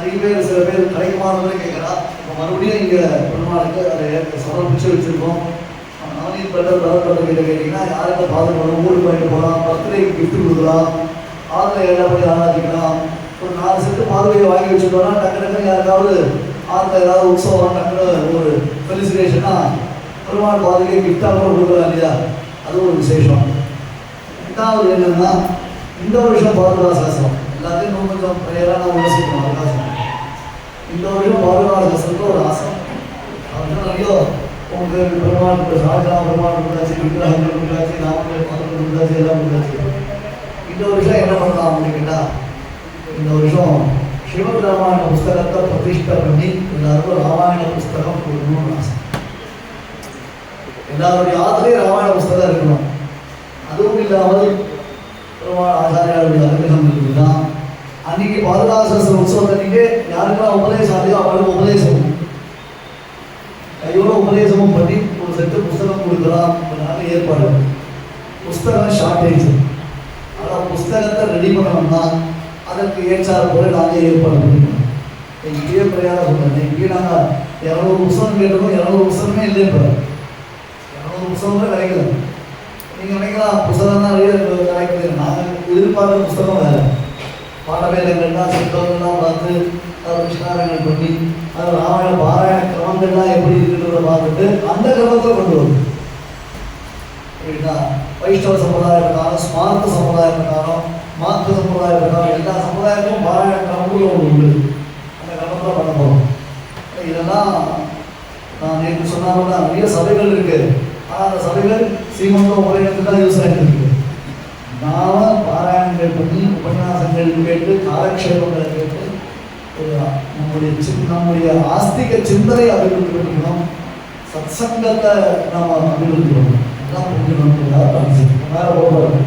நிறைய பேர் சில பேர் கிடைக்குமானவரை கேட்குறா. இப்போ மறுபடியும் இங்கே பெருமாளுக்கு அதை சமர்ப்பிச்சு வச்சுருக்கோம். நவநீத் பட்டர் பரப்பட்ட கிட்ட கேட்டிங்கன்னா யார்கிட்ட பாதுகாக்கணும், ஊருக்கு போயிட்டு போகலாம், பர்த்டேக்கு கிஃப்ட் கொடுக்கலாம், ஆற்றுல எல்லாம் போய் ஆராதிக்கலாம். ஒரு 4 செட்டு பார்வையை வாங்கி வச்சுட்டோம்னா டக்கு டக்குன்னு யாருக்காவது ஆற்றுல ஏதாவது உற்சவம் டக்குன்னு ஒரு ஃபெலிசிட்டேஷனா பெருமாள் பாதுகை கிஃப்டாக கூட கொடுக்கலாம் இல்லையா? அது ஒரு விசேஷம். ரெண்டாவது என்னன்னா, இந்த வருஷம் பாதுகா சாஸ்திரம் எல்லாத்தையும் இன்னும் கொஞ்சம் ப்ரேயராக நான் யோசிக்கணும். அவகாசம் இந்த வருஷம் பாதுகா சாஸ்திரத்தில் ஒரு ஆசை. அவர்கள் நிறைய உங்களுக்கு பெருமாள் சாஜா பெருமாள் கொடுத்தாச்சு, விக்கிரகங்கள் கொடுத்தாச்சு, நாமக்கல் பாதுகா கொடுத்தாச்சு, எல்லாம் கொடுத்தாச்சு. இந்த வருஷம் என்ன பண்ணலாம் அப்படின்னு கேட்டால், இந்த வருஷம் ஸ்ரீமத் ராமாயண புஸ்தகத்தை பிரதிஷ்டை பண்ணி எல்லாருக்கும் ராமாயண புஸ்தகம் கொடுக்கணும்னு ஆசை. எல்லாருடைய ஆத்திரையும் ராமாயண புஸ்தகம் இருக்கணும். அதுவும் இல்லாமல் பெருமாள் ஆச்சாரியாருடைய அனுகிரகம் இருக்குதுன்னா அன்னைக்கு பாதுகாச உற்சவத்தன்னைக்கு யாருக்கெல்லாம் உபதேசம் ஆகுதோ அவளுக்கு உபதேசம் கையோட உபதேசமும் பண்ணி ஒரு செட்டு புஸ்தகம் கொடுக்கலாம். ஏற்பாடு புஸ்தகம் ஷார்டேஜ். ஆனால் புஸ்தகத்தை ரெடி பண்ணணும்னா அதற்கு ஏற்றாறு போல நாங்கள் ஏற்பாடு பண்ணிக்கணும். இங்கேயே பிரயாணம் சொல்கிறேன். இங்கேயே நாங்கள் 200 புஸ்தகம் கேட்டோம், 200 புஸ்தகமே இல்லை. இப்போ 200 புஸ்தகமே கிடைக்கல. நீங்கள் நினைக்கலாம் புஸ்தகம் தான் கிடைக்குது. நாங்கள் எதிர்பார்த்த புஸ்தகம் வேறு. பாடவேதங்கள்லாம் சித்தங்கள்லாம் பார்த்து அதை கிருஷ்ணாரங்கள் பண்ணி அது ராமாயண பாராயண கிரமங்கள்லாம் எப்படி இருக்குன்றதை பார்த்துட்டு அந்த கிரமத்தை கொண்டு வரும். அப்படின்னா வைஷ்ணவ சம்பிரதாய பிரகாரம், ஸ்மார்த்த சம்பிரதாய பிரகாரம், மாற்று சம்பிரதாய பிரகாரம் எல்லா சம்பிரதாயத்துக்கும் பாராயண கிரமங்களும் ஒன்று உண்டு. அந்த கிரமத்தை பண்ண போகிறோம். இதெல்லாம் நான் நேற்று சொன்னாலும் நிறைய சபைகள் இருக்குது. ஆனால் அந்த சபைகள் ஸ்ரீமந்த உபநயனத்துக்கு தான் யூஸ் ஆகிட்டு இருக்கு. நாம் பாராயணங்கள் பண்ணி உபன்யாசங்கள் கேட்டு காலக்ஷேபங்களை கேட்டு ஒரு நம்முடைய ஆஸ்திக சிந்தனை அபிவிருத்தி பண்ணிக்கணும். சத்சங்கத்தை நாம் அபிவிருத்தி பண்ணணும். எல்லாம் புரிஞ்சுக்கணும். வேறு போகிறது